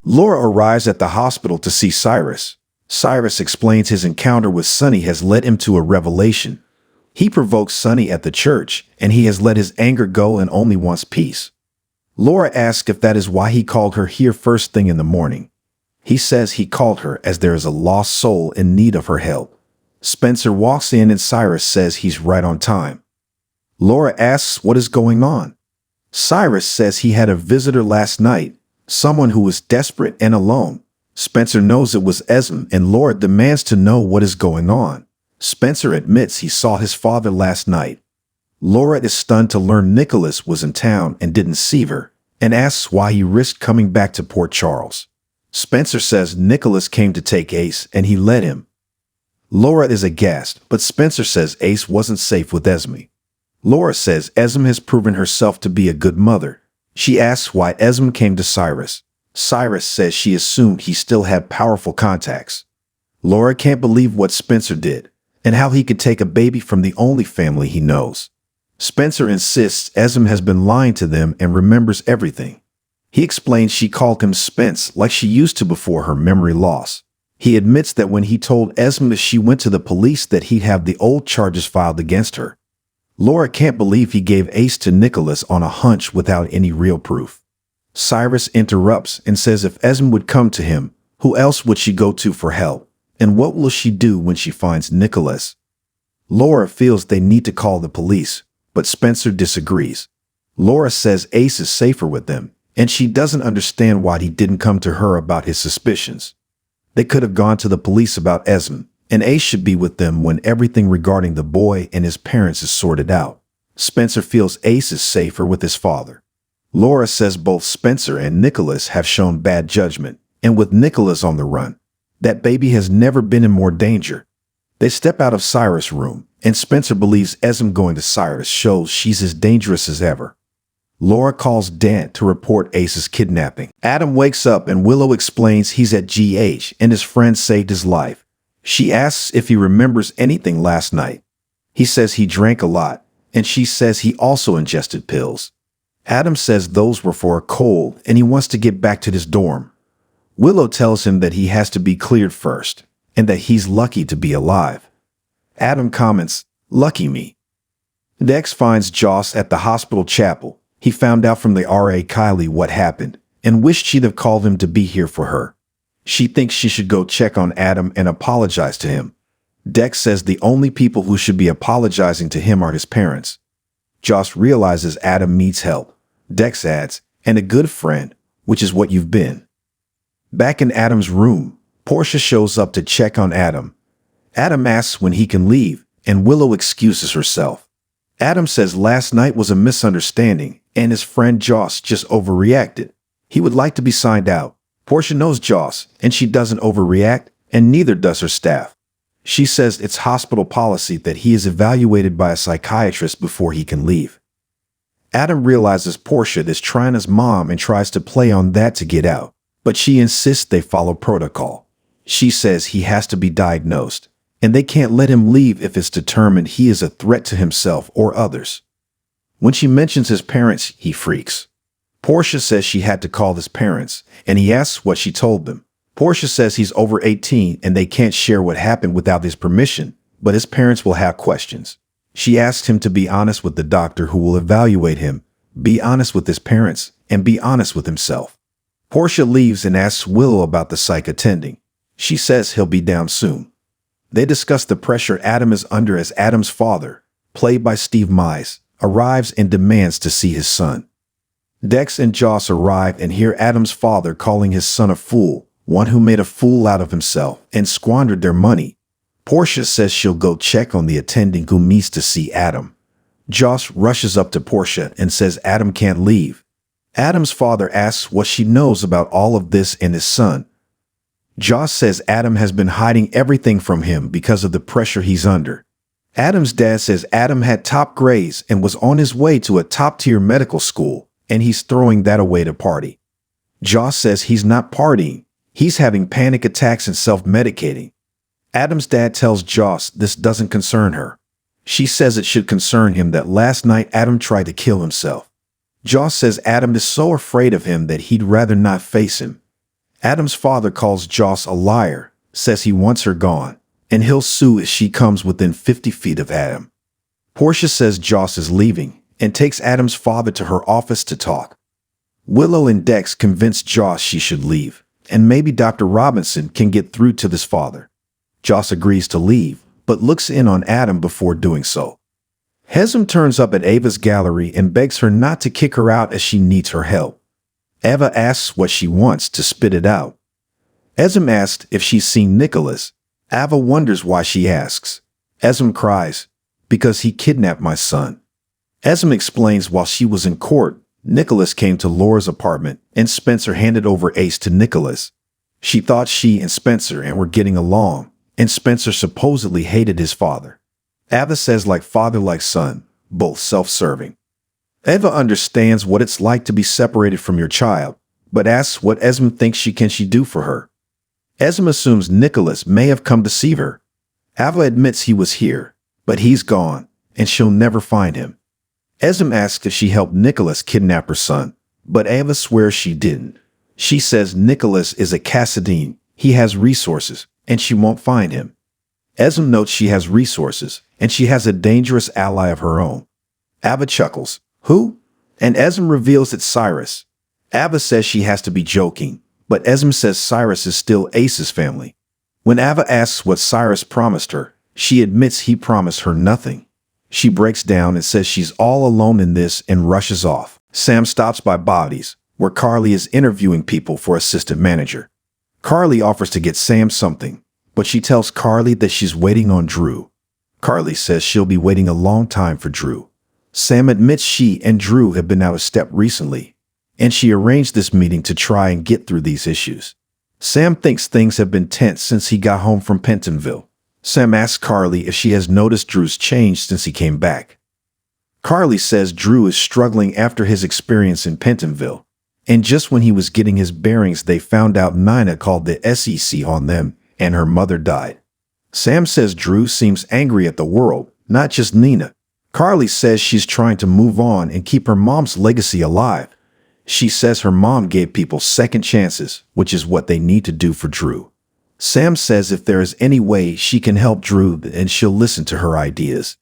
Laura arrives at the hospital to see Cyrus. Cyrus explains his encounter with Sonny has led him to a revelation. He provokes Sonny at the church, and he has let his anger go and only wants peace. Laura asks if that is why he called her here first thing in the morning. He says he called her as there is a lost soul in need of her help. Spencer walks in and Cyrus says he's right on time. Laura asks what is going on. Cyrus says he had a visitor last night, someone who was desperate and alone. Spencer knows it was Esm, and Laura demands to know what is going on. Spencer admits he saw his father last night. Laura is stunned to learn Nicholas was in town and didn't see her, and asks why he risked coming back to Port Charles. Spencer says Nicholas came to take Ace and he let him. Laura is aghast, but Spencer says Ace wasn't safe with Esme. Laura says Esm has proven herself to be a good mother. She asks why Esm came to Cyrus. Cyrus says she assumed he still had powerful contacts. Laura can't believe what Spencer did, and how he could take a baby from the only family he knows. Spencer insists Esm has been lying to them and remembers everything. He explains she called him Spence like she used to before her memory loss. He admits that when he told Esm that she went to the police that he'd have the old charges filed against her. Laura can't believe he gave Ace to Nicholas on a hunch without any real proof. Cyrus interrupts and says if Esm would come to him, who else would she go to for help? And what will she do when she finds Nicholas? Laura feels they need to call the police, but Spencer disagrees. Laura says Ace is safer with them, and she doesn't understand why he didn't come to her about his suspicions. They could have gone to the police about Esm, and Ace should be with them when everything regarding the boy and his parents is sorted out. Spencer feels Ace is safer with his father. Laura says both Spencer and Nicholas have shown bad judgment, and with Nicholas on the run, that baby has never been in more danger. They step out of Cyrus' room, and Spencer believes Esm going to Cyrus shows she's as dangerous as ever. Laura calls Dant to report Ace's kidnapping. Adam wakes up and Willow explains he's at GH and his friend saved his life. She asks if he remembers anything last night. He says he drank a lot, and she says he also ingested pills. Adam says those were for a cold and he wants to get back to his dorm. Willow tells him that he has to be cleared first, and that he's lucky to be alive. Adam comments, "Lucky me." Dex finds Joss at the hospital chapel. He found out from the RA Kylie what happened, and wished she'd have called him to be here for her. She thinks she should go check on Adam and apologize to him. Dex says the only people who should be apologizing to him are his parents. Joss realizes Adam needs help. Dex adds, "And a good friend, which is what you've been." Back in Adam's room, Portia shows up to check on Adam. Adam asks when he can leave, and Willow excuses herself. Adam says last night was a misunderstanding, and his friend Joss just overreacted. He would like to be signed out. Portia knows Joss, and she doesn't overreact, and neither does her staff. She says it's hospital policy that he is evaluated by a psychiatrist before he can leave. Adam realizes Portia is trying his mom and tries to play on that to get out, but she insists they follow protocol. She says he has to be diagnosed, and they can't let him leave if it's determined he is a threat to himself or others. When she mentions his parents, he freaks. Portia says she had to call his parents, and he asks what she told them. Portia says he's over 18 and they can't share what happened without his permission, but his parents will have questions. She asks him to be honest with the doctor who will evaluate him, be honest with his parents, and be honest with himself. Portia leaves and asks Willow about the psych attending. She says he'll be down soon. They discuss the pressure Adam is under as Adam's father, played by Steve Mize, arrives and demands to see his son. Dex and Joss arrive and hear Adam's father calling his son a fool, one who made a fool out of himself and squandered their money. Portia says she'll go check on the attending who needs to see Adam. Joss rushes up to Portia and says Adam can't leave. Adam's father asks what she knows about all of this and his son. Joss says Adam has been hiding everything from him because of the pressure he's under. Adam's dad says Adam had top grades and was on his way to a top-tier medical school, and he's throwing that away to party. Joss says he's not partying. He's having panic attacks and self-medicating. Adam's dad tells Joss this doesn't concern her. She says it should concern him that last night Adam tried to kill himself. Joss says Adam is so afraid of him that he'd rather not face him. Adam's father calls Joss a liar, says he wants her gone, and he'll sue if she comes within 50 feet of Adam. Portia says Joss is leaving and takes Adam's father to her office to talk. Willow and Dex convince Joss she should leave, and maybe Dr. Robinson can get through to this father. Joss agrees to leave, but looks in on Adam before doing so. Hesam turns up at Ava's gallery and begs her not to kick her out as she needs her help. Ava asks what she wants to spit it out. Hesam asks if she's seen Nicholas. Ava wonders why she asks. Hesam cries, because he kidnapped my son. Hesam explains while she was in court, Nicholas came to Laura's apartment and Spencer handed over Ace to Nicholas. She thought she and Spencer were getting along, and Spencer supposedly hated his father. Ava says like father like son, both self-serving. Ava understands what it's like to be separated from your child, but asks what Hesam thinks she can do for her. Hesam assumes Nicholas may have come to see her. Ava admits he was here, but he's gone, and she'll never find him. Hesam asks if she helped Nicholas kidnap her son, but Ava swears she didn't. She says Nicholas is a Cassadine, he has resources, and she won't find him. Hesam notes she has resources, and she has a dangerous ally of her own. Ava chuckles. Who? And Hesam reveals it's Cyrus. Ava says she has to be joking, but Hesam says Cyrus is still Ace's family. When Ava asks what Cyrus promised her, she admits he promised her nothing. She breaks down and says she's all alone in this and rushes off. Sam stops by Bobbie's, where Carly is interviewing people for assistant manager. Carly offers to get Sam something, but she tells Carly that she's waiting on Drew. Carly says she'll be waiting a long time for Drew. Sam admits she and Drew have been out of step recently, and she arranged this meeting to try and get through these issues. Sam thinks things have been tense since he got home from Pentonville. Sam asks Carly if she has noticed Drew's change since he came back. Carly says Drew is struggling after his experience in Pentonville, and just when he was getting his bearings they found out Nina called the SEC on them and her mother died. Sam says Drew seems angry at the world, not just Nina. Carly says she's trying to move on and keep her mom's legacy alive. She says her mom gave people second chances, which is what they need to do for Drew. Sam says if there is any way she can help Drew, then she'll listen to her ideas.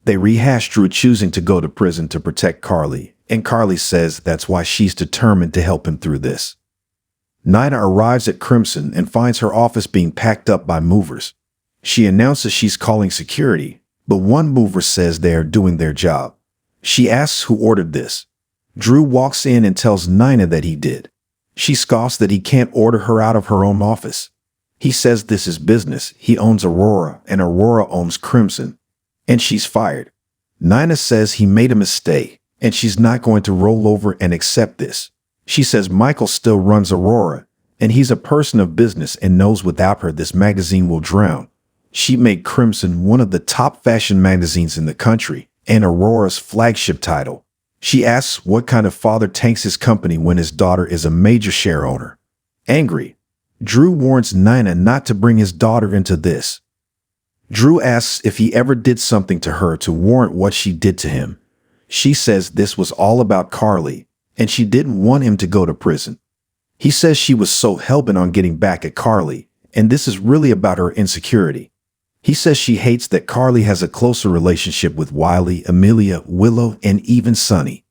They rehash Drew choosing to go to prison to protect Carly, and Carly says that's why she's determined to help him through this. Nina arrives at Crimson and finds her office being packed up by movers. She announces she's calling security, but one mover says they are doing their job. She asks who ordered this. Drew walks in and tells Nina that he did. She scoffs that he can't order her out of her own office. He says this is business. He owns Aurora, and Aurora owns Crimson, and she's fired. Nina says he made a mistake, and she's not going to roll over and accept this. She says Michael still runs Aurora, and he's a person of business and knows without her this magazine will drown. She made Crimson one of the top fashion magazines in the country, and Aurora's flagship title. She asks what kind of father tanks his company when his daughter is a major share owner. Angry, Drew warns Nina not to bring his daughter into this. Drew asks if he ever did something to her to warrant what she did to him. She says this was all about Carly, and she didn't want him to go to prison. He says she was so hell-bent on getting back at Carly, and this is really about her insecurity. He says she hates that Carly has a closer relationship with Wiley, Amelia, Willow, and even Sonny.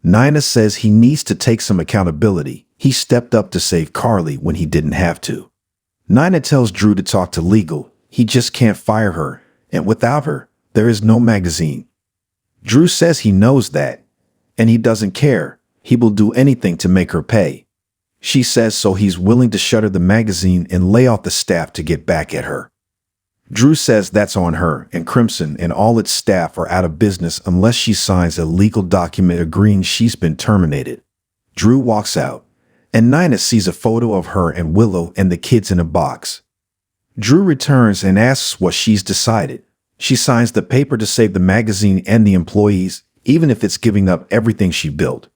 Nina says he needs to take some accountability. He stepped up to save Carly when he didn't have to. Nina tells Drew to talk to legal. He just can't fire her, and without her, there is no magazine. Drew says he knows that, and he doesn't care. He will do anything to make her pay. She says so he's willing to shutter the magazine and lay off the staff to get back at her. Drew says that's on her, and Crimson and all its staff are out of business unless she signs a legal document agreeing she's been terminated. Drew walks out, and Nina sees a photo of her and Willow and the kids in a box. Drew returns and asks what she's decided. She signs the paper to save the magazine and the employees, even if it's giving up everything she built.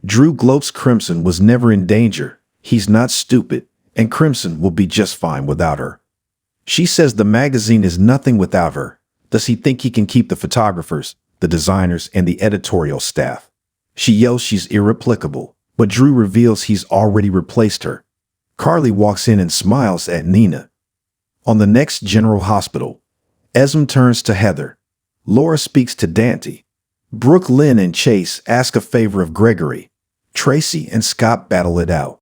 Drew gloats Crimson was never in danger. He's not stupid, and Crimson will be just fine without her. She says the magazine is nothing without her. Does he think he can keep the photographers, the designers, and the editorial staff? She yells she's irreplicable, but Drew reveals he's already replaced her. Carly walks in and smiles at Nina. On the next General Hospital, Esm turns to Heather. Laura speaks to Dante. Brooke, Lynn, and Chase ask a favor of Gregory. Tracy and Scott battle it out.